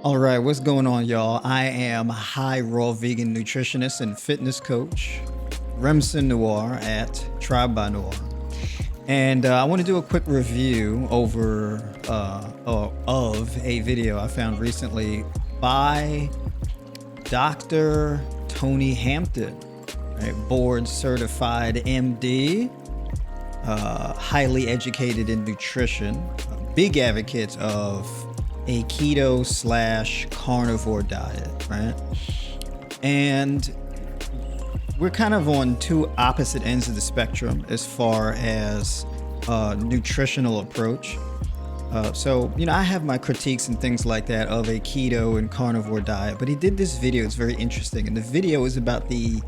All right, what's going on, y'all? I am high raw vegan nutritionist and fitness coach, Remsen Noire at Tribe by Noire. And I want to do a quick review of a video I found recently by Dr. Tony Hampton, right? Board certified MD, highly educated in nutrition, a big advocate of a keto / carnivore diet, right? And we're kind of on two opposite ends of the spectrum as far as nutritional approach. So, I have my critiques and things like that of a keto and carnivore diet, but he did this video. It's very interesting. And the video is about the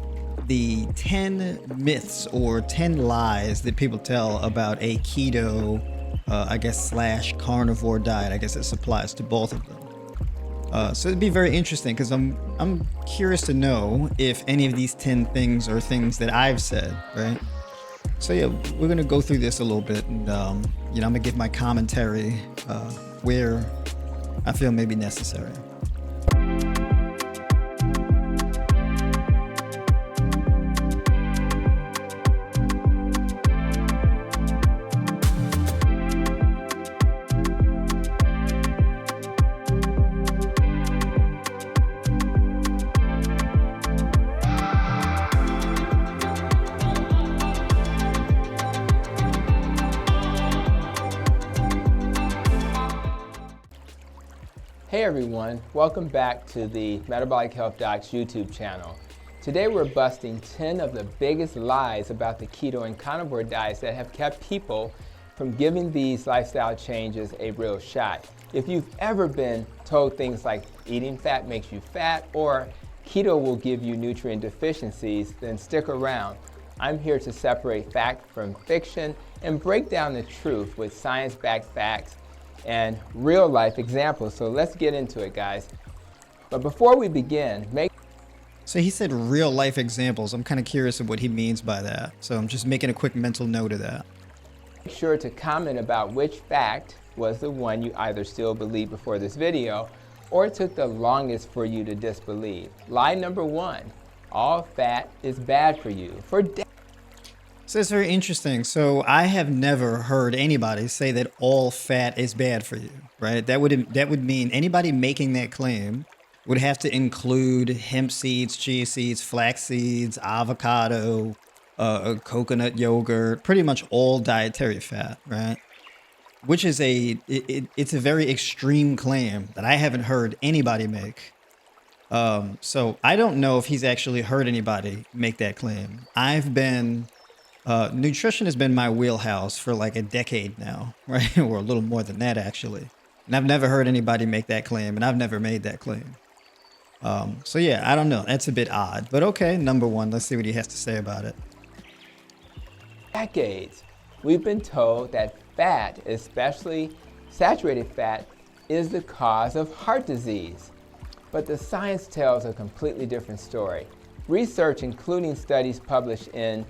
10 myths or 10 lies that people tell about a keto / carnivore diet. I guess this applies to both of them. So it'd be very interesting because I'm curious to know if any of these 10 things are things that I've said, right? So yeah, we're gonna go through this a little bit, and I'm gonna give my commentary where I feel may be necessary. Hey everyone, welcome back to the Metabolic Health Docs YouTube channel. Today we're busting 10 of the biggest lies about the keto and carnivore diets that have kept people from giving these lifestyle changes a real shot. If you've ever been told things like eating fat makes you fat or keto will give you nutrient deficiencies, then stick around. I'm here to separate fact from fiction and break down the truth with science-backed facts and real-life examples. So let's get into it, guys. But before we begin, So he said real-life examples. I'm kind of curious of what he means by that. So I'm just making a quick mental note of that. make sure to comment about which fact was the one you either still believe before this video or took the longest for you to disbelieve. Lie number 1, all fat is bad for you. So it's very interesting. So I have never heard anybody say that all fat is bad for you, right? That would mean anybody making that claim would have to include hemp seeds, chia seeds, flax seeds, avocado, coconut yogurt, pretty much all dietary fat, right? Which is it's a very extreme claim that I haven't heard anybody make. So I don't know if he's actually heard anybody make that claim. Nutrition has been my wheelhouse for like a decade now, right? Or a little more than that, actually. And I've never heard anybody make that claim, and I've never made that claim. So yeah, I don't know. That's a bit odd, but okay. Number 1, let's see what he has to say about it. Decades, we've been told that fat, especially saturated fat, is the cause of heart disease. But the science tells a completely different story. Research, including studies published in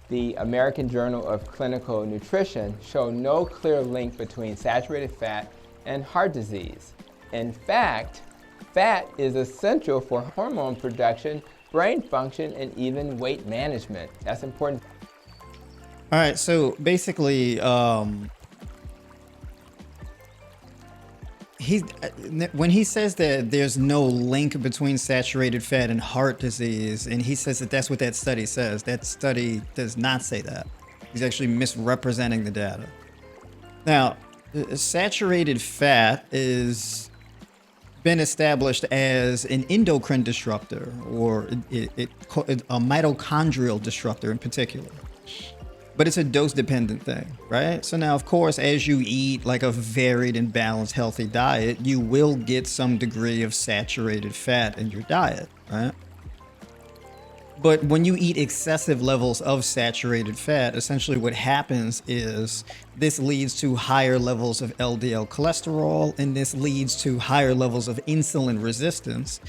the American Journal of Clinical Nutrition, show no clear link between saturated fat and heart disease. In fact, fat is essential for hormone production, brain function, and even weight management. That's important. All right, so basically, when he says that there's no link between saturated fat and heart disease, and he says that that's what that study says, that study does not say that. He's actually misrepresenting the data. Now, saturated fat is been established as an endocrine disruptor, or a mitochondrial disruptor in particular. But it's a dose-dependent thing, right? So now, of course, as you eat like a varied and balanced, healthy diet, you will get some degree of saturated fat in your diet, right? But when you eat excessive levels of saturated fat, essentially what happens is this leads to higher levels of LDL cholesterol, and this leads to higher levels of insulin resistance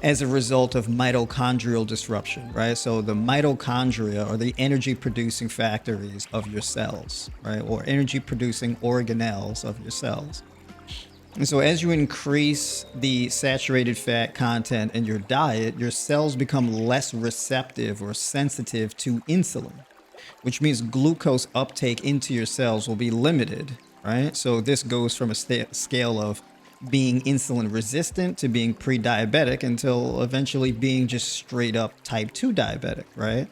as a result of mitochondrial disruption, right? So the mitochondria are the energy producing factories of your cells, right? Or energy producing organelles of your cells. And so as you increase the saturated fat content in your diet, your cells become less receptive or sensitive to insulin, which means glucose uptake into your cells will be limited, right? So this goes from a scale of being insulin resistant to being pre-diabetic until eventually being just straight up type 2 diabetic, right?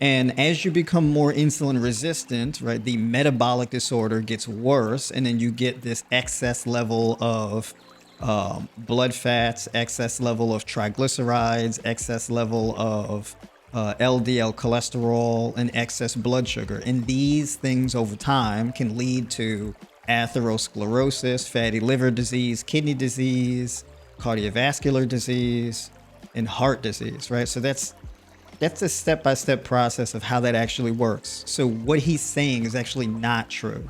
And as you become more insulin resistant, right, the metabolic disorder gets worse, and then you get this excess level of blood fats, excess level of triglycerides, excess level of LDL cholesterol, and excess blood sugar. And these things over time can lead to atherosclerosis, fatty liver disease, kidney disease, cardiovascular disease, and heart disease, right? So that's a step-by-step process of how that actually works. So what he's saying is actually not true.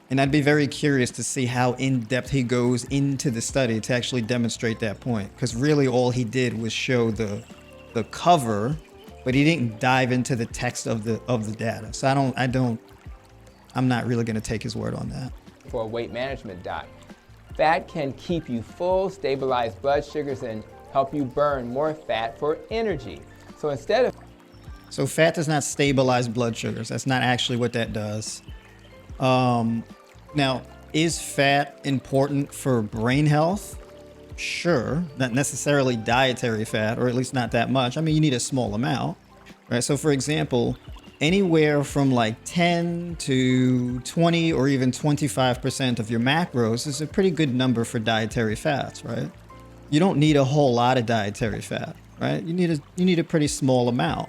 And I'd be very curious to see how in-depth he goes into the study to actually demonstrate that point. Because really all he did was show the cover, but he didn't dive into the text of the data. So I'm not really gonna take his word on that. For a weight management doc, fat can keep you full, stabilize blood sugars, and help you burn more fat for energy. So fat does not stabilize blood sugars. That's not actually what that does. Now, is fat important for brain health? Sure, not necessarily dietary fat, or at least not that much. I mean, you need a small amount, right? So for example, anywhere from like 10 to 20 or even 25% of your macros is a pretty good number for dietary fats, right? You don't need a whole lot of dietary fat, right? You need a pretty small amount.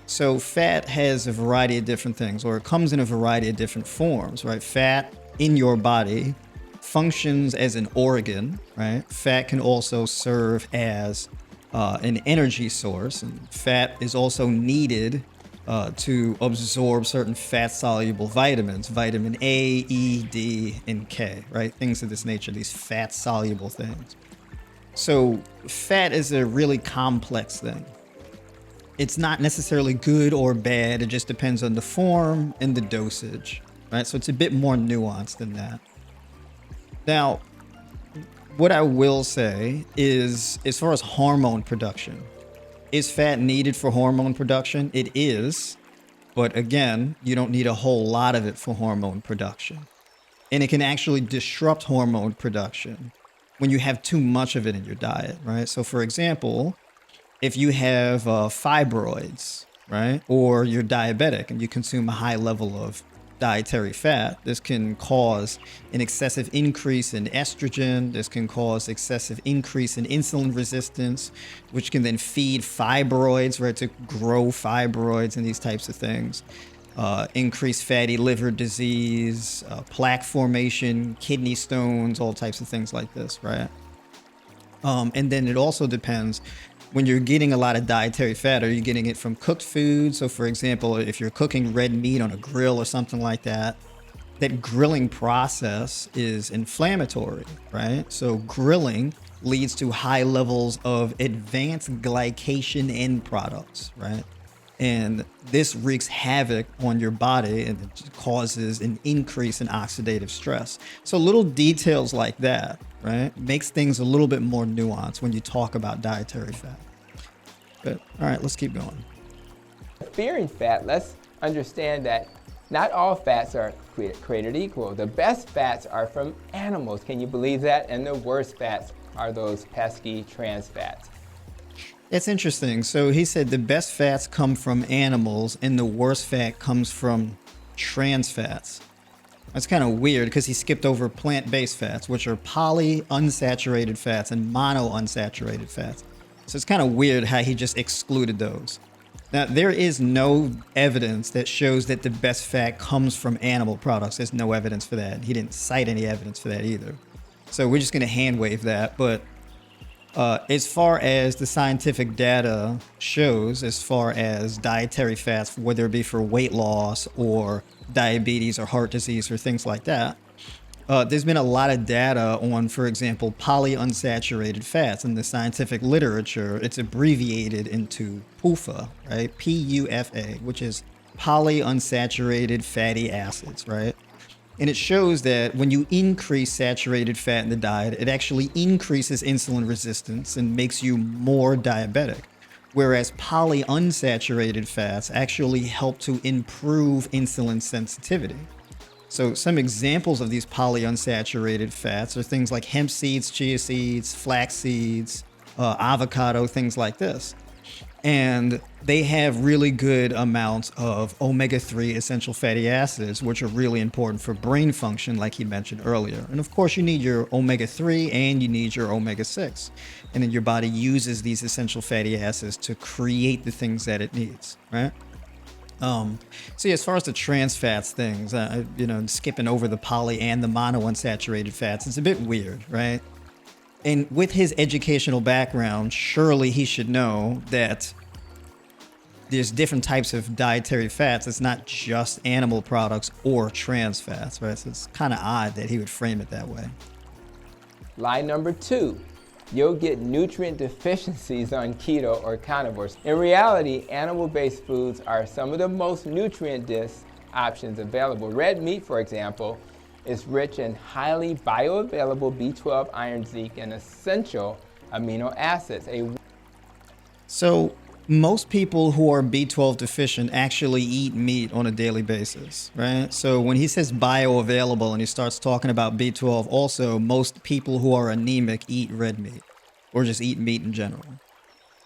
So fat has a variety of different things, or it comes in a variety of different forms, right? Fat in your body functions as an organ, right? Fat can also serve as an energy source, and fat is also needed to absorb certain fat-soluble vitamins, vitamin A, E, D, and K, right? Things of this nature, these fat-soluble things. So fat is a really complex thing. It's not necessarily good or bad. It just depends on the form and the dosage, right? So it's a bit more nuanced than that. Now, what I will say is, as far as hormone production, is fat needed for hormone production? It is, but again, you don't need a whole lot of it for hormone production. And it can actually disrupt hormone production when you have too much of it in your diet, right? So for example, if you have fibroids, right, or you're diabetic and you consume a high level of dietary fat, this can cause an excessive increase in estrogen. This can cause excessive increase in insulin resistance, which can then feed fibroids, right, to grow fibroids and these types of things. Increased fatty liver disease, plaque formation, kidney stones, all types of things like this, right? And then it also depends, when you're getting a lot of dietary fat, are you getting it from cooked food? So for example, if you're cooking red meat on a grill or something like that, that grilling process is inflammatory, right? So grilling leads to high levels of advanced glycation end products, right? And this wreaks havoc on your body and it causes an increase in oxidative stress. So little details like that, right, makes things a little bit more nuanced when you talk about dietary fat. But all right, let's keep going. Fearing fat, let's understand that not all fats are created equal. The best fats are from animals. Can you believe that? And the worst fats are those pesky trans fats. It's interesting. So he said the best fats come from animals and the worst fat comes from trans fats. That's kind of weird because he skipped over plant-based fats, which are polyunsaturated fats and monounsaturated fats. So it's kind of weird how he just excluded those. Now, there is no evidence that shows that the best fat comes from animal products. There's no evidence for that. He didn't cite any evidence for that either. So we're just going to hand wave that. But as far as the scientific data shows, as far as dietary fats, whether it be for weight loss or diabetes or heart disease or things like that, there's been a lot of data on, for example, polyunsaturated fats. In the scientific literature, it's abbreviated into PUFA, right? PUFA, which is polyunsaturated fatty acids, right? And it shows that when you increase saturated fat in the diet, it actually increases insulin resistance and makes you more diabetic. Whereas polyunsaturated fats actually help to improve insulin sensitivity. So some examples of these polyunsaturated fats are things like hemp seeds, chia seeds, flax seeds, avocado, things like this. And they have really good amounts of omega-3 essential fatty acids, which are really important for brain function, like he mentioned earlier. And of course, you need your omega-3 and you need your omega-6. And then your body uses these essential fatty acids to create the things that it needs, right? So as far as the trans fats things, skipping over the poly and the monounsaturated fats, it's a bit weird, right? And with his educational background, surely he should know that there's different types of dietary fats. It's not just animal products or trans fats, right? So it's kind of odd that he would frame it that way. Lie number 2, you'll get nutrient deficiencies on keto or carnivores. In reality, animal-based foods are some of the most nutrient-dense options available. Red meat, for example, is rich in highly bioavailable B12, iron, zinc, and essential amino acids. So most people who are B12 deficient actually eat meat on a daily basis, right? So when he says bioavailable and he starts talking about B12, also most people who are anemic eat red meat or just eat meat in general.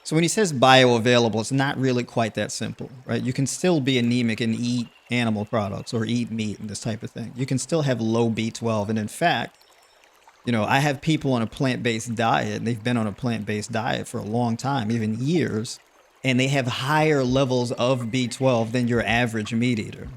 So when he says bioavailable, it's not really quite that simple, right? You can still be anemic and eat animal products or eat meat and this type of thing. You can still have low B12. And in fact, I have people on a plant-based diet, and they've been on a plant-based diet for a long time, even years, and they have higher levels of B12 than your average meat eater.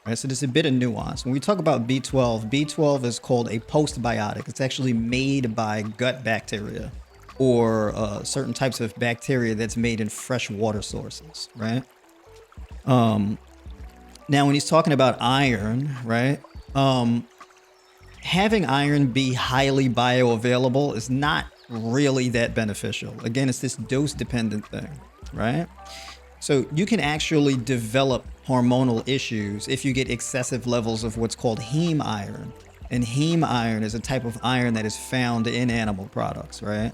Right? So there's a bit of nuance. When we talk about B12, B12 is called a postbiotic. It's actually made by gut bacteria or certain types of bacteria that's made in fresh water sources, right? Now, when he's talking about iron, right? Having iron be highly bioavailable is not really that beneficial. Again, it's this dose-dependent thing, right? So you can actually develop hormonal issues if you get excessive levels of what's called heme iron. And heme iron is a type of iron that is found in animal products, right?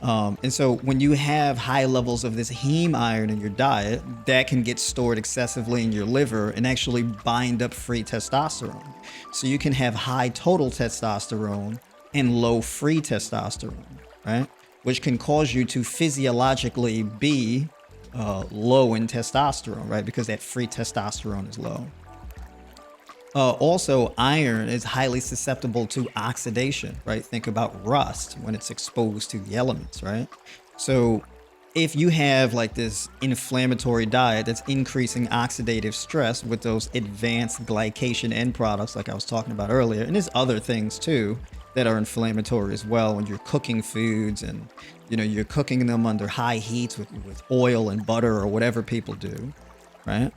And so when you have high levels of this heme iron in your diet, that can get stored excessively in your liver and actually bind up free testosterone. So you can have high total testosterone and low free testosterone, right? Which can cause you to physiologically be low in testosterone, right? Because that free testosterone is low. Also, iron is highly susceptible to oxidation, right? Think about rust when it's exposed to the elements, right? So if you have like this inflammatory diet that's increasing oxidative stress with those advanced glycation end products like I was talking about earlier, and there's other things too that are inflammatory as well when you're cooking foods and you're cooking them under high heats with oil and butter or whatever people do, right?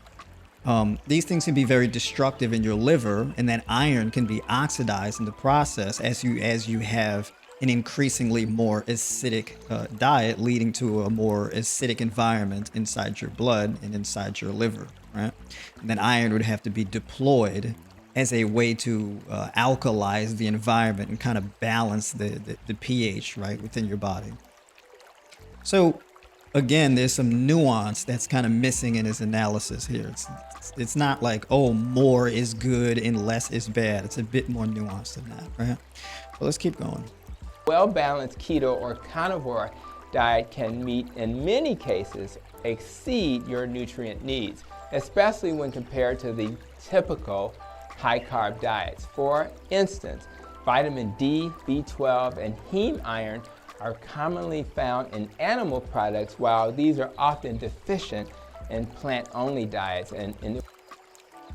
These things can be very destructive in your liver, and that iron can be oxidized in the process as you have an increasingly more acidic diet, leading to a more acidic environment inside your blood and inside your liver, right? And then iron would have to be deployed as a way to alkalize the environment and kind of balance the pH, right, within your body. So again, there's some nuance that's kind of missing in his analysis here. It's not like, oh, more is good and less is bad. It's a bit more nuanced than that, right? So let's keep going. Well-balanced keto or carnivore diet can meet, in many cases, exceed your nutrient needs, especially when compared to the typical high-carb diets. For instance, vitamin D, B12, and heme iron are commonly found in animal products, while these are often deficient in plant-only diets.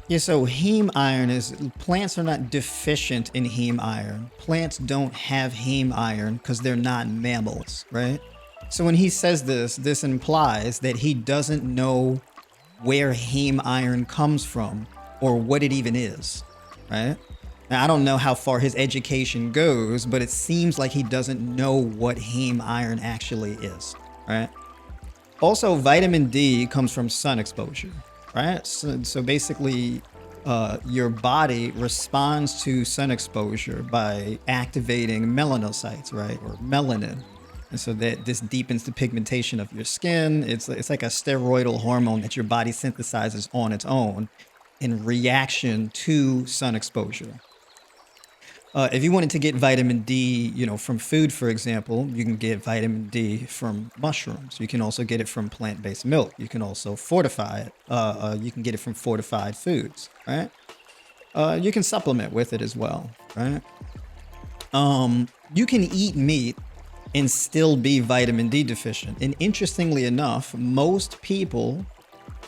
Yeah, so heme iron is, plants are not deficient in heme iron. Plants don't have heme iron because they're not mammals, right? So when he says this implies that he doesn't know where heme iron comes from or what it even is, right? Now, I don't know how far his education goes, but it seems like he doesn't know what heme iron actually is, right? Also, vitamin D comes from sun exposure, right? So basically, your body responds to sun exposure by activating melanocytes, right, or melanin. And so that this deepens the pigmentation of your skin. It's like a steroidal hormone that your body synthesizes on its own in reaction to sun exposure. If you wanted to get vitamin D, from food, for example, you can get vitamin D from mushrooms. You can also get it from plant-based milk. You can also fortify it. You can get it from fortified foods, right? You can supplement with it as well, right? You can eat meat and still be vitamin D deficient. And interestingly enough, most people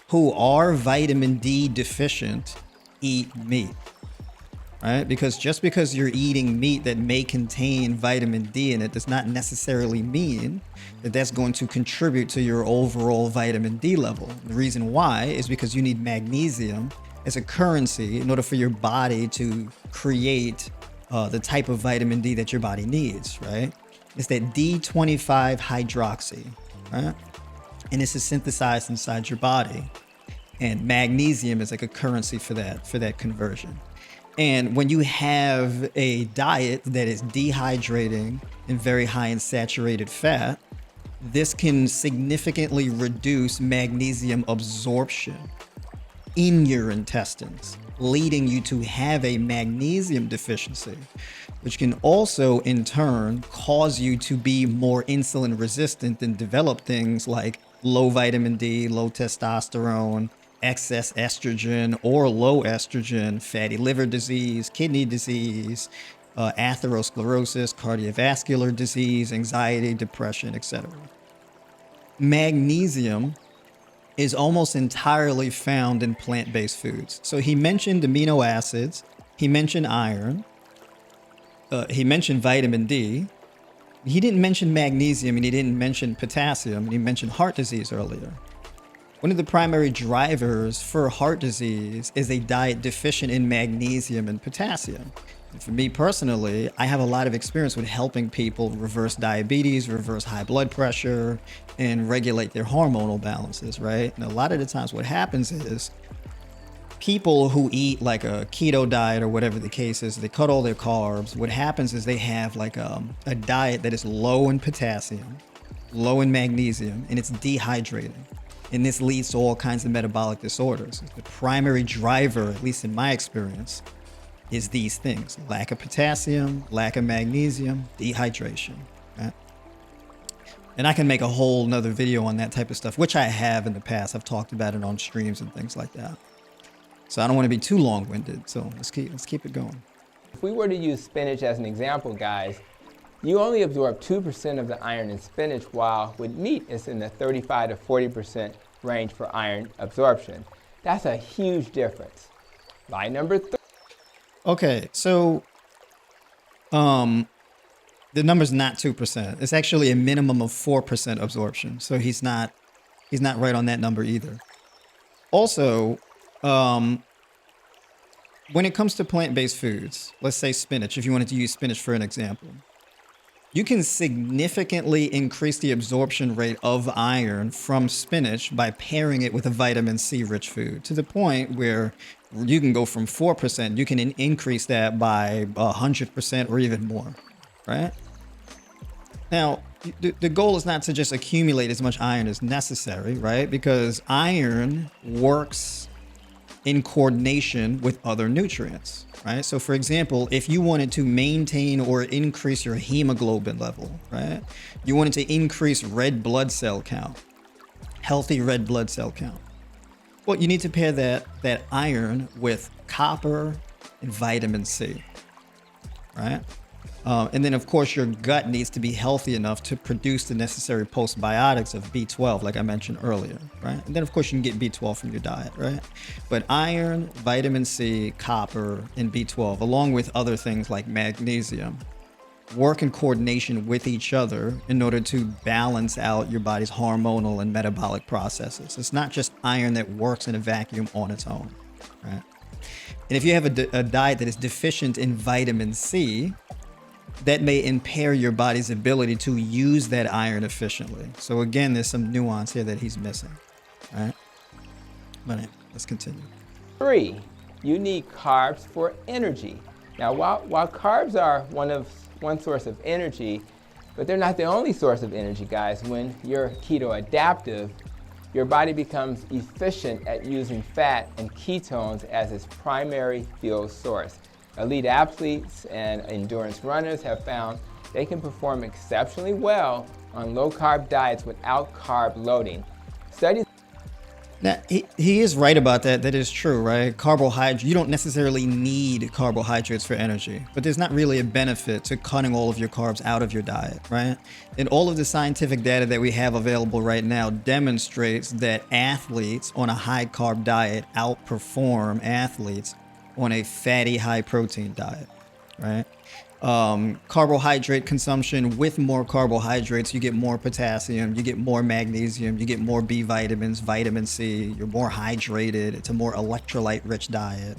who are vitamin D deficient eat meat. Right? Because just because you're eating meat that may contain vitamin D in it does not necessarily mean that that's going to contribute to your overall vitamin D level. The reason why is because you need magnesium as a currency in order for your body to create the type of vitamin D that your body needs, right? It's that D25 hydroxy, right? And this is synthesized inside your body. And magnesium is like a currency for that conversion. And when you have a diet that is dehydrating and very high in saturated fat, this can significantly reduce magnesium absorption in your intestines, leading you to have a magnesium deficiency, which can also in turn cause you to be more insulin resistant and develop things like low vitamin D, low testosterone, excess estrogen or low estrogen, fatty liver disease, kidney disease, atherosclerosis, cardiovascular disease, anxiety, depression, etc. Magnesium is almost entirely found in plant-based foods. So he mentioned amino acids, he mentioned iron, he mentioned vitamin D. He didn't mention magnesium and he didn't mention potassium, and he mentioned heart disease earlier. One of the primary drivers for heart disease is a diet deficient in magnesium and potassium. And for me personally, I have a lot of experience with helping people reverse diabetes, reverse high blood pressure, and regulate their hormonal balances, right? And a lot of the times what happens is people who eat like a keto diet or whatever the case is, they cut all their carbs. What happens is they have like a diet that is low in potassium, low in magnesium, and it's dehydrating. And this leads to all kinds of metabolic disorders. The primary driver, at least in my experience, is these things: lack of potassium, lack of magnesium, dehydration. Right? And I can make a whole nother video on that type of stuff, which I have in the past. I've talked about it on streams and things like that. So I don't want to be too long-winded. So let's keep it going. If we were to use spinach as an example, guys, you only absorb 2% of the iron in spinach, while with meat, it's in the 35 to 40% range for iron absorption. That's a huge difference. Lie number 3. Okay, so the number's not 2%. It's actually a minimum of 4% absorption. So he's not right on that number either. Also, when it comes to plant-based foods, let's say spinach, if you wanted to use spinach for an example, you can significantly increase the absorption rate of iron from spinach by pairing it with a vitamin C rich food, to the point where you can go from 4%, you can increase that by 100% or even more, right? Now, the goal is not to just accumulate as much iron as necessary, right? Because iron works in coordination with other nutrients, right? So for example, if you wanted to maintain or increase your hemoglobin level, right? You wanted to increase red blood cell count, healthy red blood cell count. Well, you need to pair that iron with copper and vitamin C, right? And then of course your gut needs to be healthy enough to produce the necessary postbiotics of B12, like I mentioned earlier, right? And then of course you can get B12 from your diet, right? But iron, vitamin C, copper, and B12, along with other things like magnesium, work in coordination with each other in order to balance out your body's hormonal and metabolic processes. It's not just iron that works in a vacuum on its own, right? And if you have a diet that is deficient in vitamin C, that may impair your body's ability to use that iron efficiently. So again, there's some nuance here that he's missing, right? But let's continue. 3, you need carbs for energy. Now, while carbs are one source of energy, but they're not the only source of energy, guys. When you're keto adaptive, your body becomes efficient at using fat and ketones as its primary fuel source. Elite athletes and endurance runners have found they can perform exceptionally well on low-carb diets without carb loading. Studies Now, he is right about that. That is true, right? Carbohydrate, you don't necessarily need carbohydrates for energy, but there's not really a benefit to cutting all of your carbs out of your diet, right? And all of the scientific data that we have available right now demonstrates that athletes on a high carb diet outperform athletes on a fatty, high protein diet, right? Carbohydrate consumption, with more carbohydrates, you get more potassium, you get more magnesium, you get more B vitamins, vitamin C, you're more hydrated. It's a more electrolyte rich diet.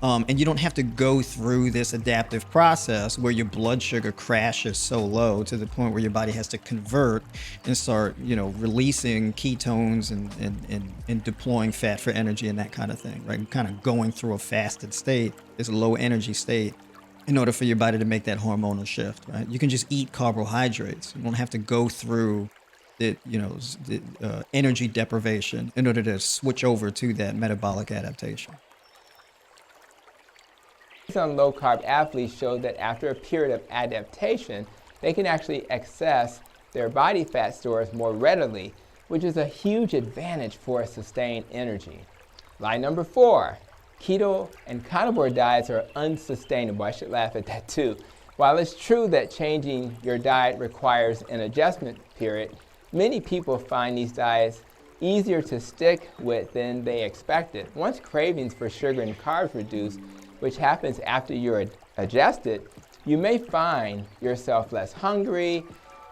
And you don't have to go through this adaptive process where your blood sugar crashes so low to the point where your body has to convert and start, releasing ketones and deploying fat for energy and that kind of thing, right? Kind of going through a fasted state, this low energy state, in order for your body to make that hormonal shift, right? You can just eat carbohydrates. You don't have to go through the energy deprivation in order to switch over to that metabolic adaptation. on low-carb athletes showed that after a period of adaptation, they can actually access their body fat stores more readily, which is a huge advantage for sustained energy. Lie number 4. Keto and carnivore diets are unsustainable. I should laugh at that too. While it's true that changing your diet requires an adjustment period, many people find these diets easier to stick with than they expected. Once cravings for sugar and carbs reduce, which happens after you're adjusted, you may find yourself less hungry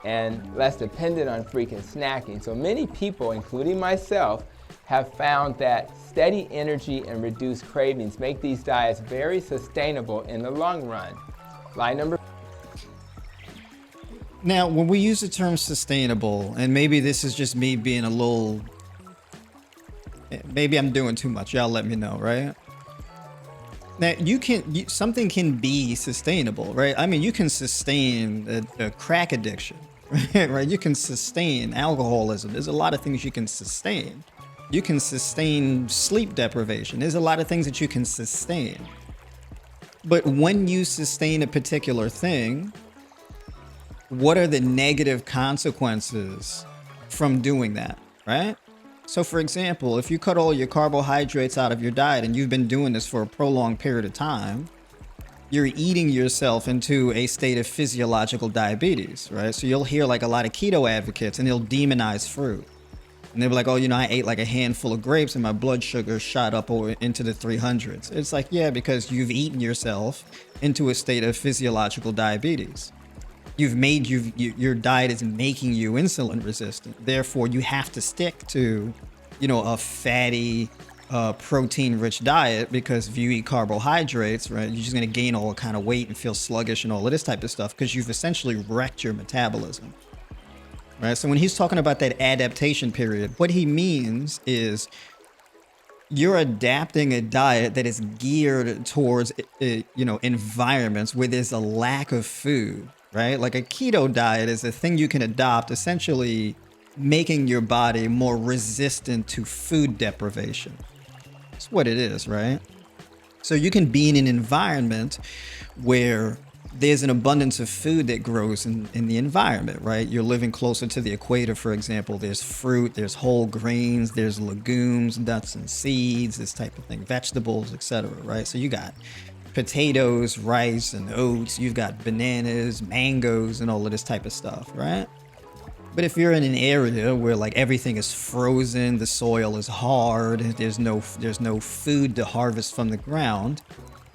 and less dependent on frequent snacking. So many people, including myself, have found that steady energy and reduced cravings make these diets very sustainable in the long run. Lie number. Now, when we use the term sustainable, and maybe this is just me being a little, maybe I'm doing too much. Y'all let me know, right? Now, something can be sustainable, right? I mean, you can sustain a crack addiction, right? You can sustain alcoholism. There's a lot of things you can sustain. You can sustain sleep deprivation. There's a lot of things that you can sustain. But when you sustain a particular thing, what are the negative consequences from doing that, right? So for example, if you cut all your carbohydrates out of your diet and you've been doing this for a prolonged period of time, you're eating yourself into a state of physiological diabetes, right? So you'll hear like a lot of keto advocates and they'll demonize fruit. And they'll be like, oh, I ate like a handful of grapes and my blood sugar shot up into the 300s. It's like, yeah, because you've eaten yourself into a state of physiological diabetes. Your diet is making you insulin resistant. Therefore, you have to stick to, a fatty, protein-rich diet, because if you eat carbohydrates, right, you're just going to gain all kind of weight and feel sluggish and all of this type of stuff because you've essentially wrecked your metabolism. Right? So when he's talking about that adaptation period, what he means is you're adapting a diet that is geared towards, environments where there's a lack of food, right? Like a keto diet is a thing you can adopt, essentially making your body more resistant to food deprivation. That's what it is, right? So you can be in an environment where there's an abundance of food that grows in the environment, right? You're living closer to the equator, for example. There's fruit, there's whole grains, there's legumes, nuts and seeds, this type of thing, vegetables, etc., right? So you got potatoes, rice, and oats. You've got bananas, mangoes, and all of this type of stuff, right? But if you're in an area where like everything is frozen, the soil is hard, there's no food to harvest from the ground,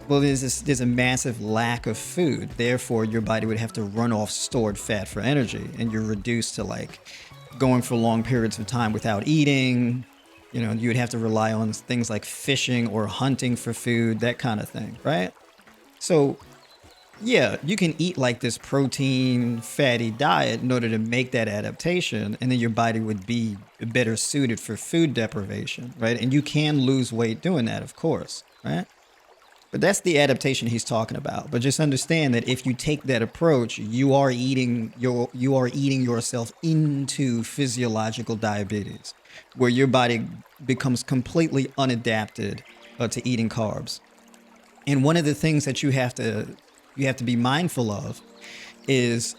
well, there's a massive lack of food. Therefore, your body would have to run off stored fat for energy, and you're reduced to like going for long periods of time without eating. You would have to rely on things like fishing or hunting for food, that kind of thing, right? So, yeah, you can eat like this protein, fatty diet in order to make that adaptation, and then your body would be better suited for food deprivation, right? And you can lose weight doing that, of course, right? But that's the adaptation he's talking about. But just understand that if you take that approach, you are eating yourself into physiological diabetes, where your body becomes completely unadapted to eating carbs. And one of the things that you have to be mindful of is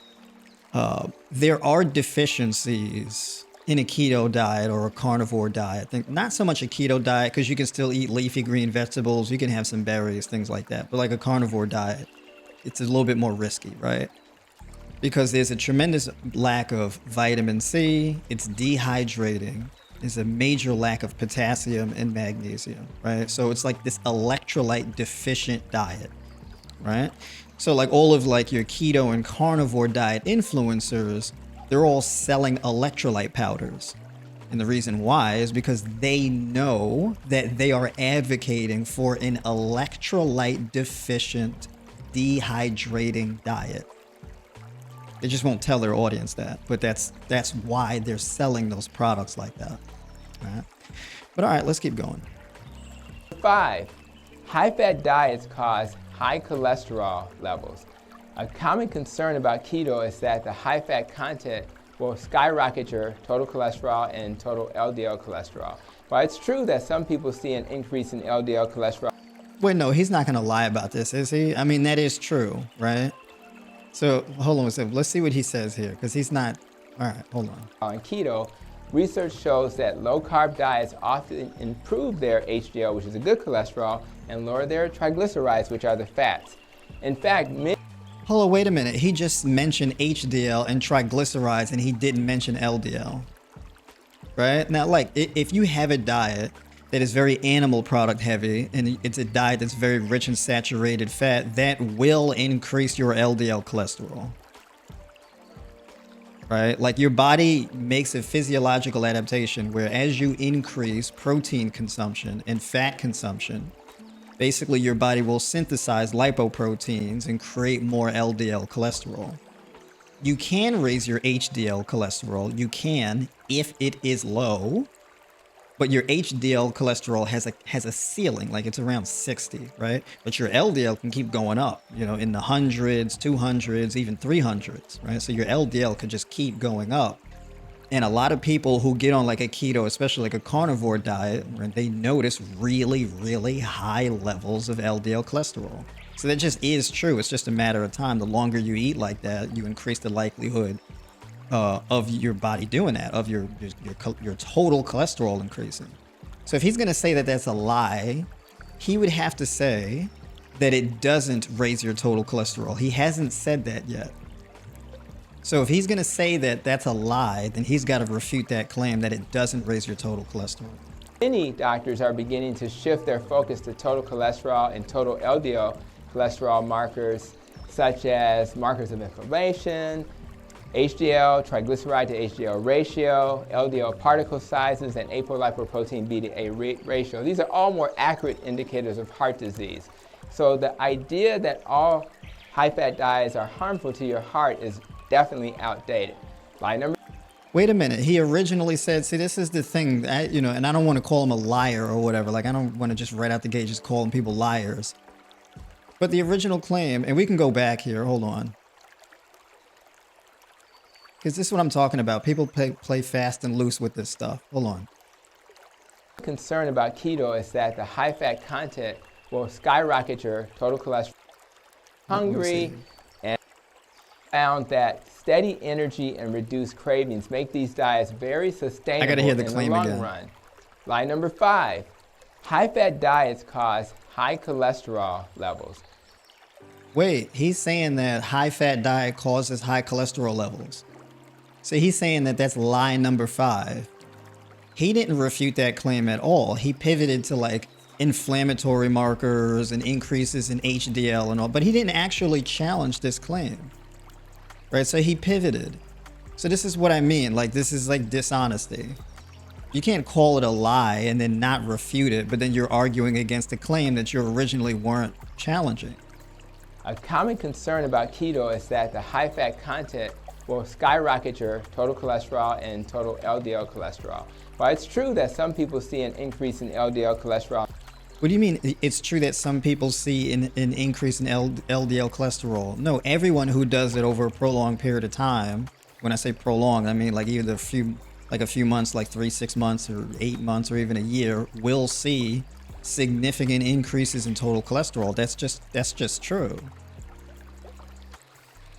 there are deficiencies in a keto diet or a carnivore diet. Not so much a keto diet, because you can still eat leafy green vegetables. You can have some berries, things like that. But like a carnivore diet, it's a little bit more risky, right? Because there's a tremendous lack of vitamin C. It's dehydrating. There's a major lack of potassium and magnesium, right? So it's like this electrolyte deficient diet, right? So like all of like your keto and carnivore diet influencers, they're all selling electrolyte powders. And the reason why is because they know that they are advocating for an electrolyte deficient, dehydrating diet. They just won't tell their audience that, but that's why they're selling those products like that. All right? But all right, let's keep going. 5, high-fat diets cause high cholesterol levels. A common concern about keto is that the high-fat content will skyrocket your total cholesterol and total LDL cholesterol. While it's true that some people see an increase in LDL cholesterol. Wait, no, he's not going to lie about this, is he? I mean, that is true, right? So hold on a second. Let's see what he says here, because he's not. All right, hold on. On keto, research shows that low-carb diets often improve their HDL, which is a good cholesterol, and lower their triglycerides, which are the fats. In fact, hold on, wait a minute. He just mentioned HDL and triglycerides, and he didn't mention LDL. Right? Now, like, if you have a diet that is very animal product heavy, and it's a diet that's very rich in saturated fat, that will increase your LDL cholesterol. Right? Like, your body makes a physiological adaptation where as you increase protein consumption and fat consumption, basically your body will synthesize lipoproteins and create more LDL cholesterol. You can raise your HDL cholesterol. You can if it is low, but your HDL cholesterol has a ceiling, like it's around 60, right? But your LDL can keep going up, in the hundreds, 200s, even 300s, right? So your LDL could just keep going up. And a lot of people who get on like a keto, especially like a carnivore diet, right, they notice really, really high levels of LDL cholesterol. So that just is true. It's just a matter of time. The longer you eat like that, you increase the likelihood of your body doing that, of your total cholesterol increasing. So if he's going to say that that's a lie, he would have to say that it doesn't raise your total cholesterol. He hasn't said that yet. So if he's going to say that that's a lie, then he's got to refute that claim that it doesn't raise your total cholesterol. Many doctors are beginning to shift their focus to total cholesterol and total LDL cholesterol markers, such as markers of inflammation, HDL, triglyceride to HDL ratio, LDL particle sizes, and apolipoprotein beta-A ratio. These are all more accurate indicators of heart disease. So the idea that all high-fat diets are harmful to your heart is definitely outdated. Lie number. Wait a minute. He originally said, see, this is the thing, and I don't want to call him a liar or whatever. Like, I don't want to just right out the gate just calling people liars. But the original claim, and we can go back here, hold on. Because this is what I'm talking about. People play fast and loose with this stuff. Hold on. Concern about keto is that the high-fat content will skyrocket your total cholesterol. Hungry, and found that steady energy and reduced cravings make these diets very sustainable I gotta hear the in claim the long again. run. Lie number 5, high-fat diets cause high cholesterol levels. Wait, he's saying that high-fat diet causes high cholesterol levels. So he's saying that that's lie number 5. He didn't refute that claim at all. He pivoted to like inflammatory markers and increases in HDL and all, but he didn't actually challenge this claim. Right? So he pivoted. So this is what I mean. Like, this is like dishonesty. You can't call it a lie and then not refute it, but then you're arguing against a claim that you originally weren't challenging. A common concern about keto is that the high-fat content will skyrocket your total cholesterol and total LDL cholesterol. While it's true that some people see an increase in LDL cholesterol. What do you mean? It's true that some people see an increase in LDL cholesterol. No, everyone who does it over a prolonged period of time. When I say prolonged, I mean like either a few months, like 3, 6 months, or 8 months, or even a year, will see significant increases in total cholesterol. That's just true.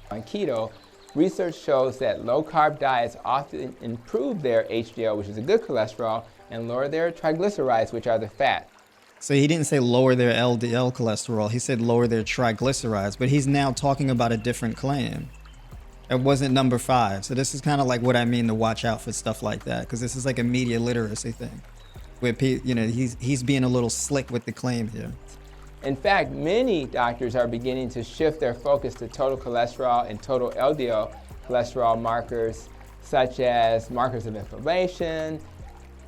On keto, research shows that low-carb diets often improve their HDL, which is a good cholesterol, and lower their triglycerides, which are the fat. So he didn't say lower their LDL cholesterol. He said lower their triglycerides, but he's now talking about a different claim. It wasn't number 5. So this is kind of like what I mean to watch out for stuff like that, because this is like a media literacy thing, where he's being a little slick with the claim here. In fact, many doctors are beginning to shift their focus to total cholesterol and total LDL cholesterol markers, such as markers of inflammation,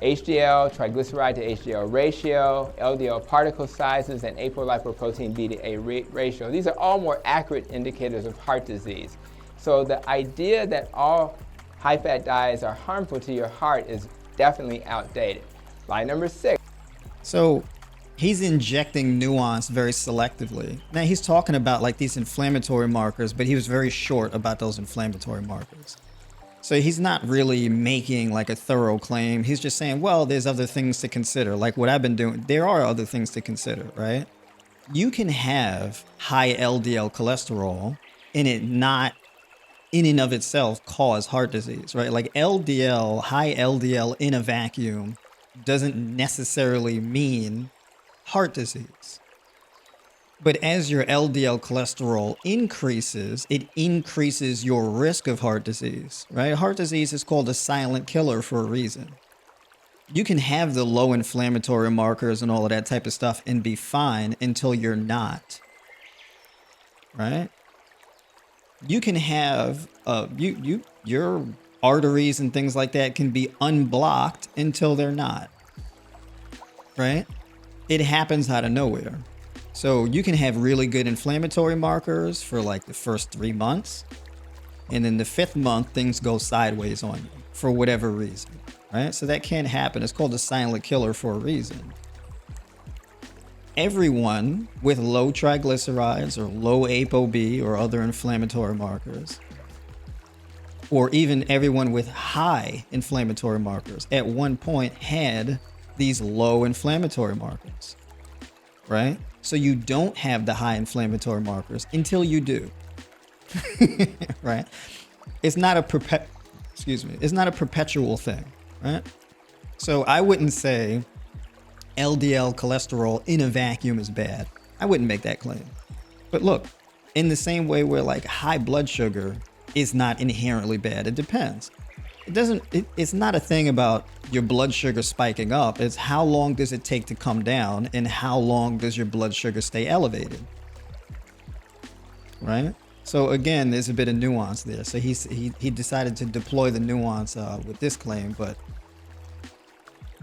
HDL, triglyceride to HDL ratio, LDL particle sizes, and apolipoprotein beta-A ratio. These are all more accurate indicators of heart disease. So the idea that all high-fat diets are harmful to your heart is definitely outdated. Lie number 6. So he's injecting nuance very selectively. Now he's talking about like these inflammatory markers, but he was very short about those inflammatory markers. So he's not really making like a thorough claim. He's just saying, well, there's other things to consider. Like what I've been doing, there are other things to consider, right? You can have high LDL cholesterol and it not in and of itself cause heart disease, right? Like LDL, high LDL in a vacuum doesn't necessarily mean heart disease. But as your LDL cholesterol increases, it increases your risk of heart disease, right? Heart disease is called a silent killer for a reason. You can have the low inflammatory markers and all of that type of stuff and be fine until you're not, right? You can have your arteries and things like that can be unblocked until they're not, right? It happens out of nowhere. So you can have really good inflammatory markers for like the first 3 months, and then the 5th month things go sideways on you for whatever reason, right? So that can happen. It's called a silent killer for a reason. Everyone with low triglycerides or low ApoB or other inflammatory markers, or even everyone with high inflammatory markers, at one point had these low inflammatory markers, right? So you don't have the high inflammatory markers until you do, right? It's not a it's not a perpetual thing, right? So I wouldn't say LDL cholesterol in a vacuum is bad. I wouldn't make that claim. But look, in the same way where like high blood sugar is not inherently bad, it depends. It's not a thing about your blood sugar spiking up. It's how long does it take to come down and how long does your blood sugar stay elevated, right? So again, there's a bit of nuance there. So he decided to deploy the nuance with this claim, but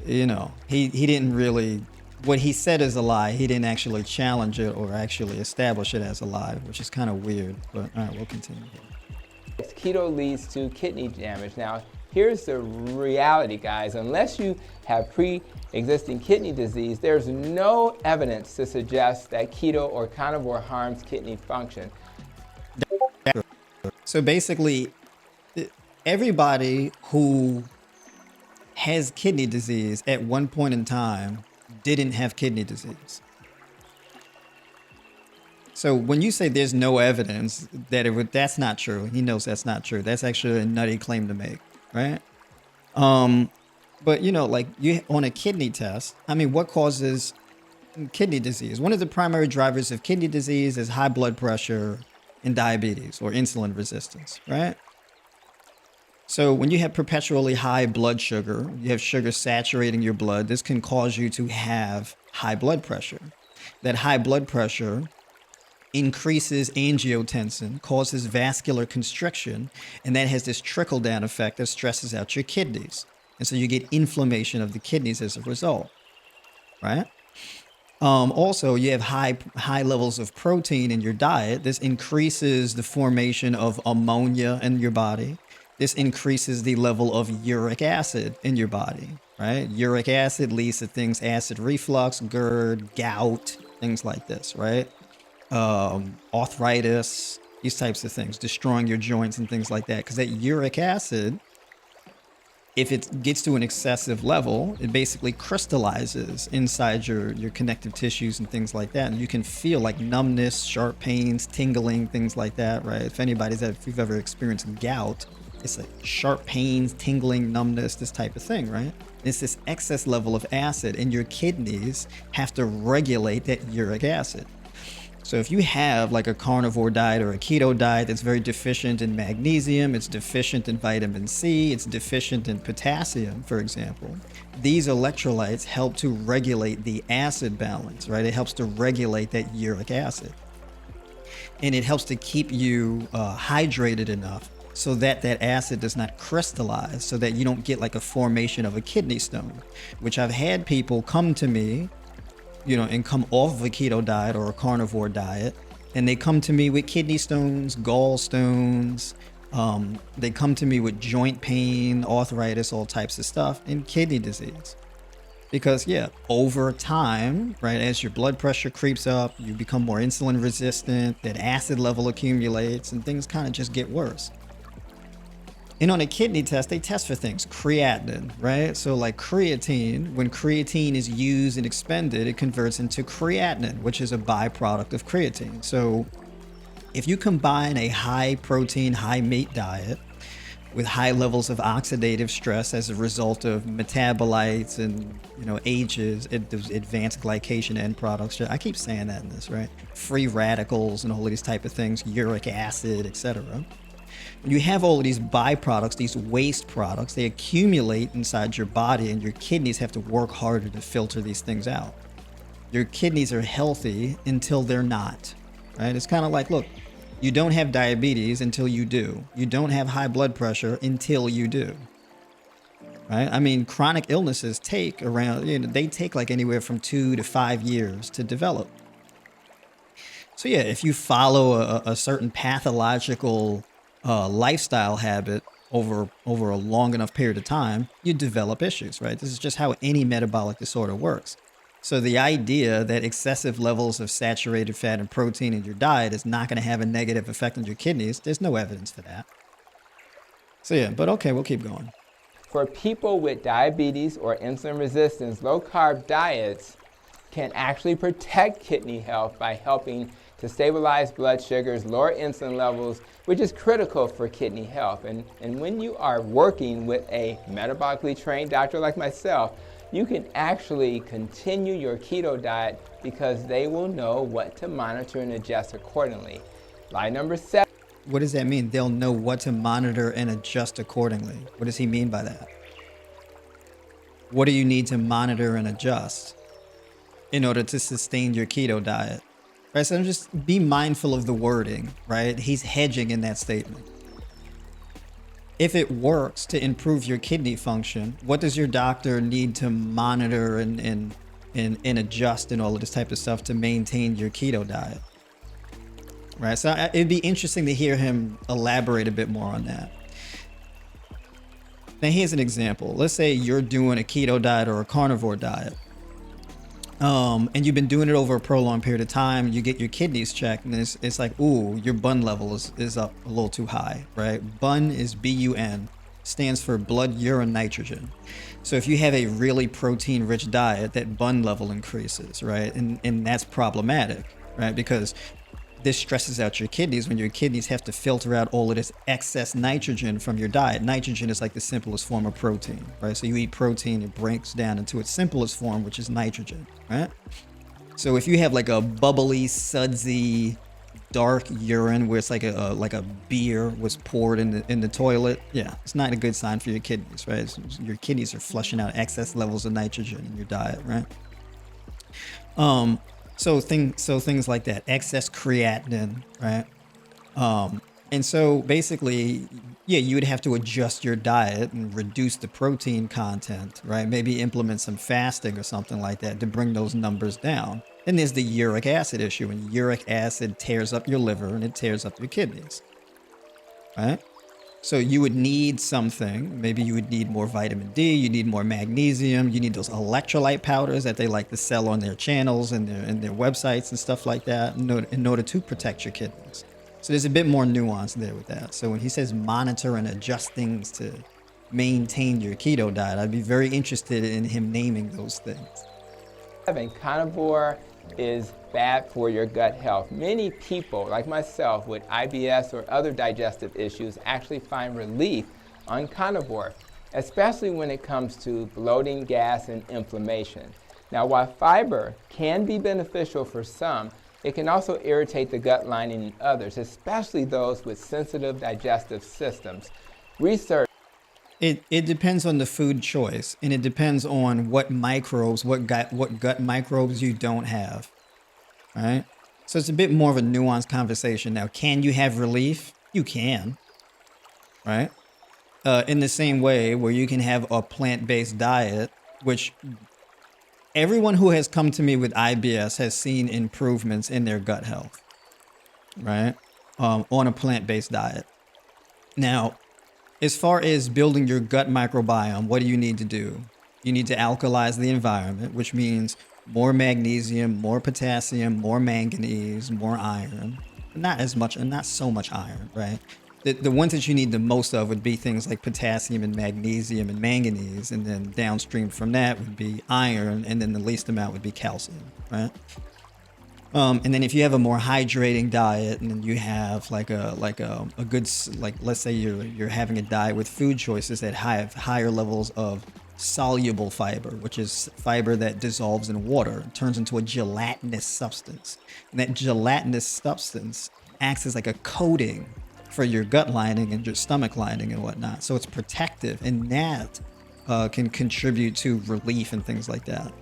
he didn't really, what he said is a lie. He didn't actually challenge it or actually establish it as a lie, which is kind of weird, but all right, we'll continue here. Keto leads to kidney damage. Now, here's the reality, guys. Unless you have pre-existing kidney disease, there's no evidence to suggest that keto or carnivore harms kidney function. So basically, everybody who has kidney disease at one point in time didn't have kidney disease. So when you say there's no evidence that that's not true, he knows that's not true. That's actually a nutty claim to make, right? But like you on a kidney test, I mean, what causes kidney disease? One of the primary drivers of kidney disease is high blood pressure and diabetes or insulin resistance, right? So when you have perpetually high blood sugar, you have sugar saturating your blood, this can cause you to have high blood pressure. That high blood pressure increases angiotensin, causes vascular constriction, and that has this trickle-down effect that stresses out your kidneys. And so you get inflammation of the kidneys as a result, right? Also, you have high levels of protein in your diet. This increases the formation of ammonia in your body. This increases the level of uric acid in your body, right? Uric acid leads to things, acid reflux, GERD, gout, things like this, right? Arthritis, these types of things, destroying your joints and things like that. Because that uric acid, if it gets to an excessive level, it basically crystallizes inside your connective tissues and things like that. And you can feel like numbness, sharp pains, tingling, things like that, right? If you've ever experienced gout, it's like sharp pains, tingling, numbness, this type of thing, right? It's this excess level of acid, and your kidneys have to regulate that uric acid. So if you have like a carnivore diet or a keto diet that's very deficient in magnesium, it's deficient in vitamin C, it's deficient in potassium, for example, these electrolytes help to regulate the acid balance, right? It helps to regulate that uric acid. And it helps to keep you hydrated enough so that that acid does not crystallize, so that you don't get like a formation of a kidney stone, which I've had people come to me, and come off of a keto diet or a carnivore diet, and they come to me with kidney stones, gallstones, they come to me with joint pain, arthritis, all types of stuff, and kidney disease. Because over time, right, as your blood pressure creeps up, you become more insulin resistant, that acid level accumulates, and things kind of just get worse. And on a kidney test, they test for things, creatinine, right? So like creatine, when creatine is used and expended, it converts into creatinine, which is a byproduct of creatine. So if you combine a high protein, high meat diet with high levels of oxidative stress as a result of metabolites and, ages, advanced glycation end products, I keep saying that in this, right? Free radicals and all of these type of things, uric acid, etc. When you have all of these byproducts, these waste products, they accumulate inside your body, and your kidneys have to work harder to filter these things out. Your kidneys are healthy until they're not, right? It's kind of like, look, you don't have diabetes until you do. You don't have high blood pressure until you do, right? I mean, chronic illnesses take they take like anywhere from 2 to 5 years to develop. So if you follow a certain pathological lifestyle habit over a long enough period of time, you develop issues, right? This is just how any metabolic disorder works. So the idea that excessive levels of saturated fat and protein in your diet is not going to have a negative effect on your kidneys, there's no evidence for that. So but okay, we'll keep going. For people with diabetes or insulin resistance, low-carb diets can actually protect kidney health by helping to stabilize blood sugars, lower insulin levels, which is critical for kidney health. And when you are working with a metabolically trained doctor like myself, you can actually continue your keto diet because they will know what to monitor and adjust accordingly. Lie number 7. What does that mean? They'll know what to monitor and adjust accordingly. What does he mean by that? What do you need to monitor and adjust in order to sustain your keto diet? Right, so just be mindful of the wording, right? He's hedging in that statement. If it works to improve your kidney function, what does your doctor need to monitor and adjust and all of this type of stuff to maintain your keto diet? Right, so it'd be interesting to hear him elaborate a bit more on that. Now here's an example. Let's say you're doing a keto diet or a carnivore diet. And you've been doing it over a prolonged period of time. You get your kidneys checked, and it's like, ooh, your BUN level is up a little too high, right? BUN is BUN, stands for blood urine nitrogen. So if you have a really protein-rich diet, that BUN level increases, right? And that's problematic, right? Because this stresses out your kidneys when your kidneys have to filter out all of this excess nitrogen from your diet. Nitrogen is like the simplest form of protein, right? So you eat protein, it breaks down into its simplest form, which is nitrogen, right? So if you have like a bubbly, sudsy, dark urine where it's like a beer was poured in the toilet, it's not a good sign for your kidneys, right? Your kidneys are flushing out excess levels of nitrogen in your diet, right? So things like that, excess creatinine, right? And so basically, you would have to adjust your diet and reduce the protein content, right? Maybe implement some fasting or something like that to bring those numbers down. Then there's the uric acid issue, and uric acid tears up your liver and it tears up your kidneys, right? So you would need something. Maybe you would need more vitamin D. You need more magnesium. You need those electrolyte powders that they like to sell on their channels and their websites and stuff like that in order to protect your kidneys. So there's a bit more nuance there with that. So when he says monitor and adjust things to maintain your keto diet, I'd be very interested in him naming those things. And carnivore is bad for your gut health. Many people, like myself, with IBS or other digestive issues actually find relief on carnivore, especially when it comes to bloating, gas, and inflammation. Now, while fiber can be beneficial for some, it can also irritate the gut lining in others, especially those with sensitive digestive systems. Research It depends on the food choice, and it depends on what microbes, what gut microbes you don't have, right? So it's a bit more of a nuanced conversation. Now, can you have relief? You can, right? In the same way where you can have a plant-based diet, which everyone who has come to me with IBS has seen improvements in their gut health, right? On a plant-based diet. Now, as far as building your gut microbiome, what do you need to do? You need to alkalize the environment, which means more magnesium, more potassium, more manganese, more iron. Not as much, and not so much iron, right? The ones that you need the most of would be things like potassium and magnesium and manganese, and then downstream from that would be iron, and then the least amount would be calcium, right? And then if you have a more hydrating diet, and then you have like a good, like, let's say you're having a diet with food choices that have higher levels of soluble fiber, which is fiber that dissolves in water, turns into a gelatinous substance. And that gelatinous substance acts as like a coating for your gut lining and your stomach lining and whatnot. So it's protective, and that can contribute to relief and things like that.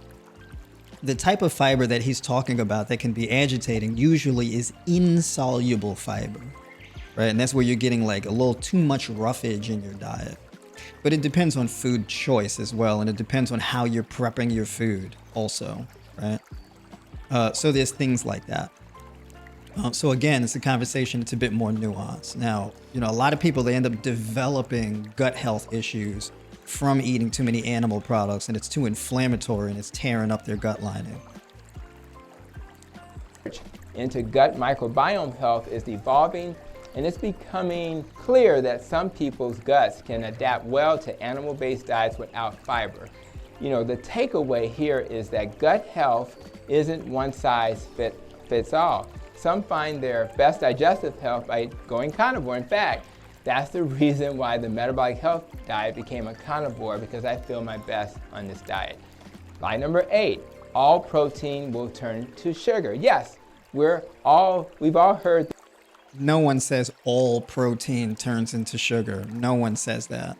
The type of fiber that he's talking about that can be agitating usually is insoluble fiber, right? And that's where you're getting like a little too much roughage in your diet. But it depends on food choice as well, and it depends on how you're prepping your food also, right? So there's things like that. So again, it's a conversation that's a bit more nuanced. Now, a lot of people, they end up developing gut health issues from eating too many animal products, and it's too inflammatory and it's tearing up their gut lining. Into gut microbiome health is evolving, and it's becoming clear that some people's guts can adapt well to animal-based diets without fiber. The takeaway here is that gut health isn't one size fits all. Some find their best digestive health by going carnivore. In fact, that's the reason why the metabolic health diet became a carnivore, because I feel my best on this diet. Lie number 8, all protein will turn to sugar. Yes, we've all heard. No one says all protein turns into sugar. No one says that.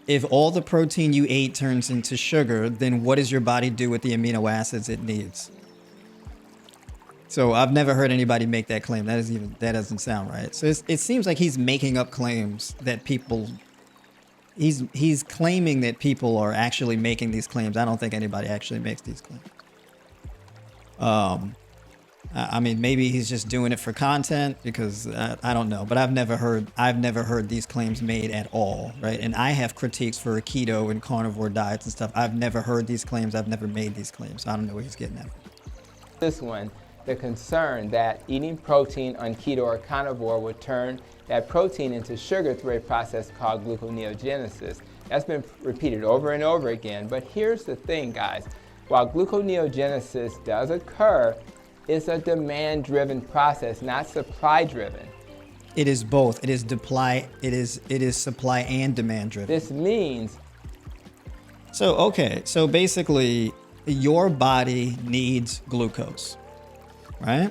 If all the protein you ate turns into sugar, then what does your body do with the amino acids it needs? So I've never heard anybody make that claim. That doesn't sound right. So it seems like he's making up claims that people. He's claiming that people are actually making these claims. I don't think anybody actually makes these claims. I mean, maybe he's just doing it for content, because I don't know. But I've never heard these claims made at all, right? And I have critiques for keto and carnivore diets and stuff. I've never heard these claims. I've never made these claims. So I don't know where he's getting that from. This one. The concern that eating protein on keto or carnivore would turn that protein into sugar through a process called gluconeogenesis. That's been repeated over and over again. But here's the thing, guys. While gluconeogenesis does occur, it's a demand-driven process, not supply-driven. It is both. It is supply and demand-driven. This means. So basically, your body needs glucose. Right?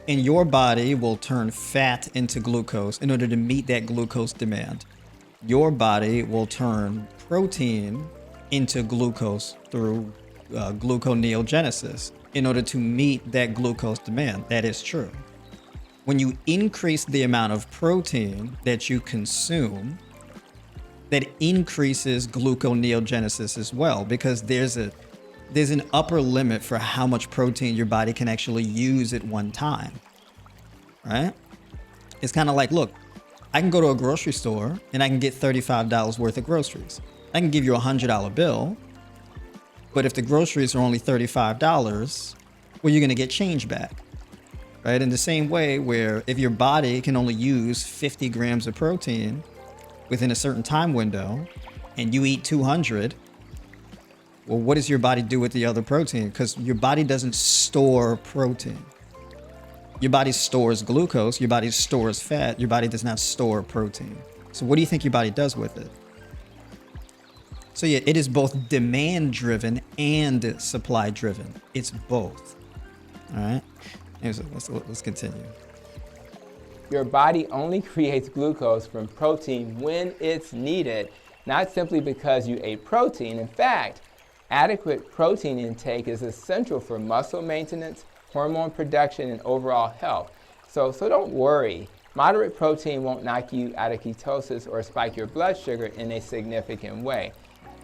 And your body will turn fat into glucose in order to meet that glucose demand. Your body will turn protein into glucose through gluconeogenesis in order to meet that glucose demand. That is true. When you increase the amount of protein that you consume, that increases gluconeogenesis as well, because there's an upper limit for how much protein your body can actually use at one time, right? It's kind of like, look, I can go to a grocery store and I can get $35 worth of groceries. I can give you a $100 bill, but if the groceries are only $35, well, you're going to get change back, right? In the same way where if your body can only use 50 grams of protein within a certain time window and you eat 200, well, what does your body do with the other protein? Because your body doesn't store protein. Your body stores glucose, your body stores fat, your body does not store protein. So what do you think your body does with it? So yeah, it is both demand driven and supply driven. It's both. All right, let's continue. Your body only creates glucose from protein when it's needed, not simply because you ate protein. In fact, adequate protein intake is essential for muscle maintenance, hormone production, and overall health. So don't worry. Moderate protein won't knock you out of ketosis or spike your blood sugar in a significant way.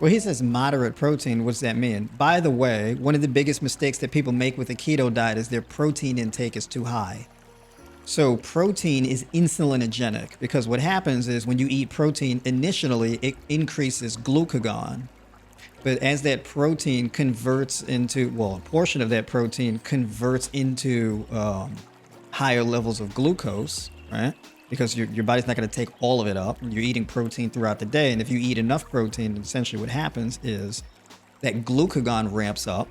Well, he says moderate protein. What's that mean? By the way, one of the biggest mistakes that people make with a keto diet is their protein intake is too high. So protein is insulinogenic because what happens is when you eat protein, initially it increases glucagon. But as that protein converts into, well, a portion of that protein converts into higher levels of glucose, right? Because your body's not going to take all of it up. You're eating protein throughout the day. And if you eat enough protein, essentially what happens is that glucagon ramps up,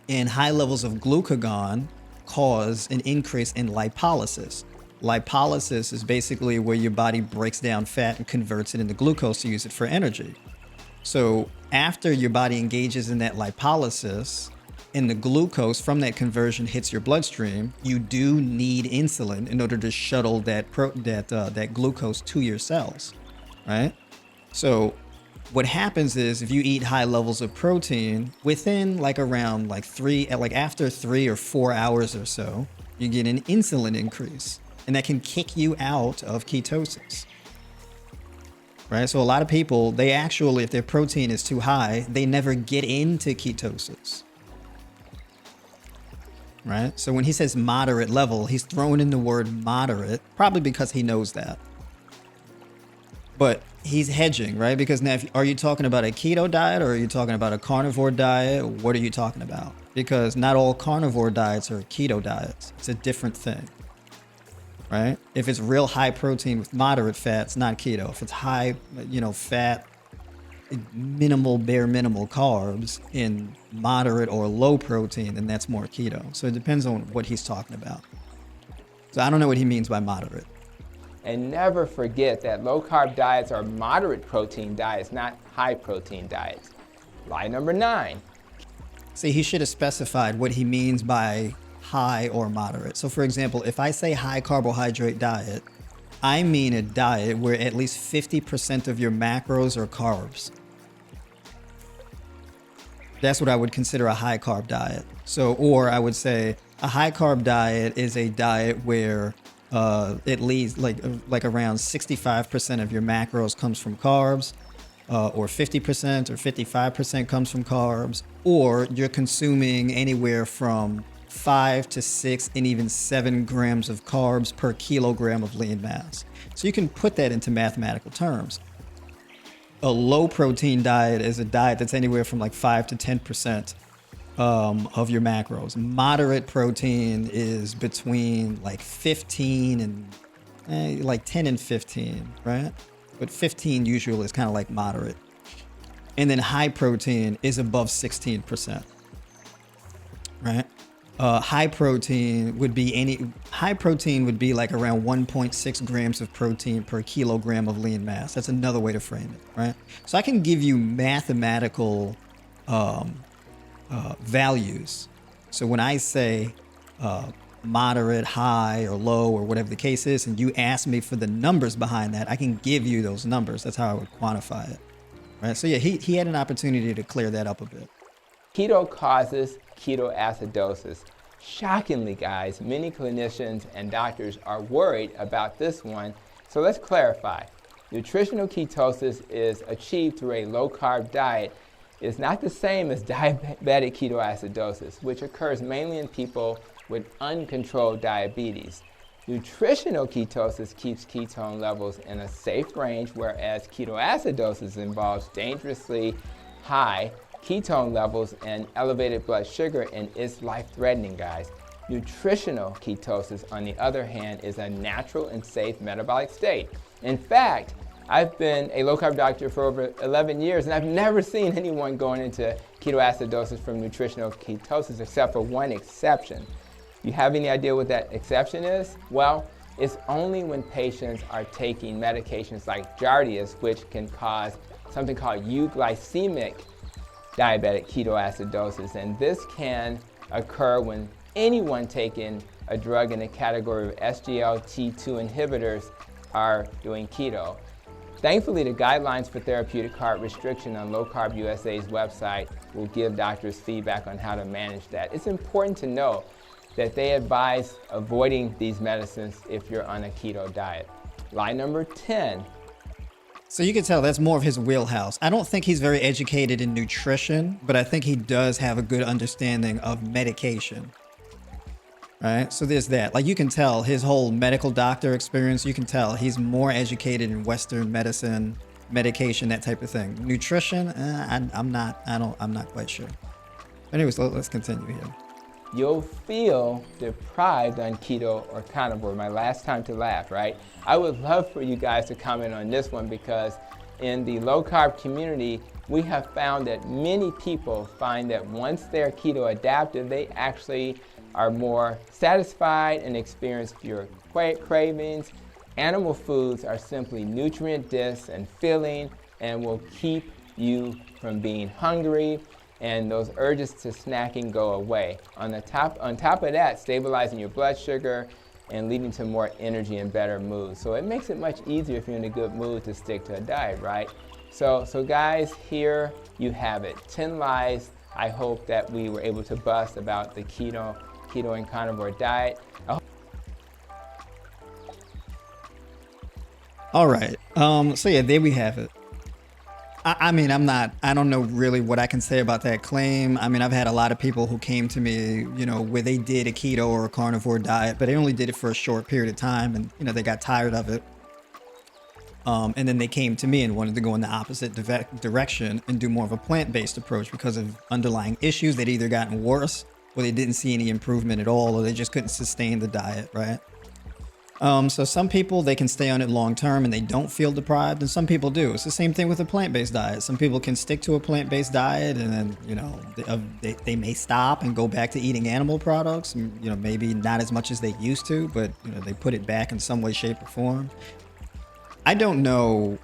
and high levels of glucagon cause an increase in lipolysis. Lipolysis is basically where your body breaks down fat and converts it into glucose to use it for energy. So after your body engages in that lipolysis and the glucose from that conversion hits your bloodstream, you do need insulin in order to shuttle that glucose to your cells, right? So what happens is if you eat high levels of protein within after 3 or 4 hours or so, you get an insulin increase, and that can kick you out of ketosis. Right? So a lot of people, they actually, if their protein is too high, they never get into ketosis. Right? So when he says moderate level, he's throwing in the word moderate, probably because he knows that. But he's hedging, right? Because now, are you talking about a keto diet or are you talking about a carnivore diet? What are you talking about? Because not all carnivore diets are keto diets. It's a different thing. Right? If it's real high protein with moderate fat, it's not keto. If it's high, fat, bare minimal carbs in moderate or low protein, then that's more keto. So it depends on what he's talking about. So I don't know what he means by moderate. And never forget that low-carb diets are moderate protein diets, not high protein diets. Lie number 9. See, he should have specified what he means by high or moderate. So for example, if I say high carbohydrate diet, I mean a diet where at least 50% of your macros are carbs. That's what I would consider a high carb diet. So, or I would say a high carb diet is a diet where at least like around 65% of your macros comes from carbs, or 50% or 55% comes from carbs, or you're consuming anywhere from 5 to 6 and even 7 grams of carbs per kilogram of lean mass. So you can put that into mathematical terms. A low protein diet is a diet that's anywhere from like 5 to 10% of your macros. Moderate protein is between like 15 and like 10 and 15, right? But 15 usually is kind of like moderate. And then high protein is above 16%, right? High protein would be like around 1.6 grams of protein per kilogram of lean mass. That's another way to frame it, right? So I can give you mathematical values. So when I say moderate, high, or low, or whatever the case is, and you ask me for the numbers behind that, I can give you those numbers. That's how I would quantify it, right? So yeah, he had an opportunity to clear that up a bit. Keto causes ketoacidosis. Shockingly, guys, many clinicians and doctors are worried about this one. So let's clarify. Nutritional ketosis is achieved through a low-carb diet. It's not the same as diabetic ketoacidosis, which occurs mainly in people with uncontrolled diabetes. Nutritional ketosis keeps ketone levels in a safe range, whereas ketoacidosis involves dangerously high ketone levels and elevated blood sugar and is life-threatening, guys. Nutritional ketosis, on the other hand, is a natural and safe metabolic state. In fact, I've been a low-carb doctor for over 11 years, and I've never seen anyone going into ketoacidosis from nutritional ketosis except for one exception. You have any idea what that exception is? Well, it's only when patients are taking medications like Jardiance, which can cause something called euglycemic diabetic ketoacidosis, and this can occur when anyone taking a drug in the category of SGLT2 inhibitors are doing keto. Thankfully, the guidelines for therapeutic carb restriction on Low Carb USA's website will give doctors feedback on how to manage that. It's important to know that they advise avoiding these medicines if you're on a keto diet. Lie number 10. So you can tell that's more of his wheelhouse. I don't think he's very educated in nutrition, but I think he does have a good understanding of medication. Right? So there's that. Like, you can tell his whole medical doctor experience, you can tell he's more educated in Western medicine, medication, that type of thing. Nutrition, I'm not quite sure. Anyways, let's continue here. You'll feel deprived on keto or carnivore. My last time to laugh, right? I would love for you guys to comment on this one, because in the low carb community, we have found that many people find that once they're keto adaptive, they actually are more satisfied and experience fewer cravings. Animal foods are simply nutrient dense and filling and will keep you from being hungry, and those urges to snacking go away. On top of that, stabilizing your blood sugar and leading to more energy and better mood. So it makes it much easier if you're in a good mood to stick to a diet, right? So guys, here you have it. 10 lies I hope that we were able to bust about the keto and carnivore diet. All right. So yeah, there we have it. I mean, I don't know really what I can say about that claim. I mean, I've had a lot of people who came to me, where they did a keto or a carnivore diet, but they only did it for a short period of time, and, they got tired of it. And then they came to me and wanted to go in the opposite direction and do more of a plant-based approach because of underlying issues. They'd either gotten worse, or they didn't see any improvement at all, or they just couldn't sustain the diet, right? So some people, they can stay on it long term and they don't feel deprived, and some people do. It's the same thing with a plant-based diet. Some people can stick to a plant-based diet, and then they may stop and go back to eating animal products. Maybe not as much as they used to, but they put it back in some way, shape, or form. I don't know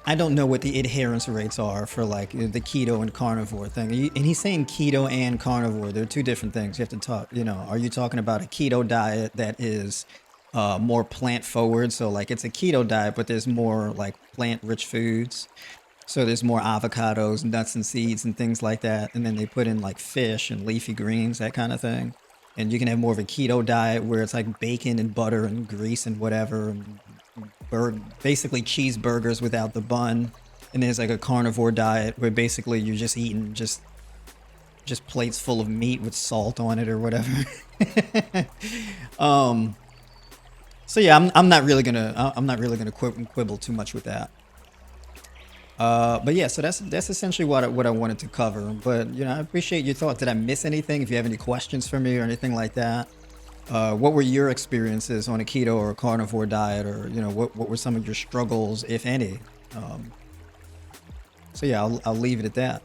what the adherence rates are for like the keto and carnivore thing. And he's saying keto and carnivore. They're two different things. You have to talk, are you talking about a keto diet that is more plant forward? So like it's a keto diet, but there's more like plant rich foods. So there's more avocados, nuts and seeds and things like that. And then they put in like fish and leafy greens, that kind of thing. And you can have more of a keto diet where it's like bacon and butter and grease and whatever, and basically cheeseburgers without the bun. And there's like a carnivore diet where basically you're just eating just plates full of meat with salt on it or whatever. So yeah, I'm not really gonna quibble too much with that. But yeah, so that's essentially what I wanted to cover. But I appreciate your thoughts. Did I miss anything? If you have any questions for me or anything like that, what were your experiences on a keto or a carnivore diet, or what were some of your struggles, if any? So yeah, I'll leave it at that.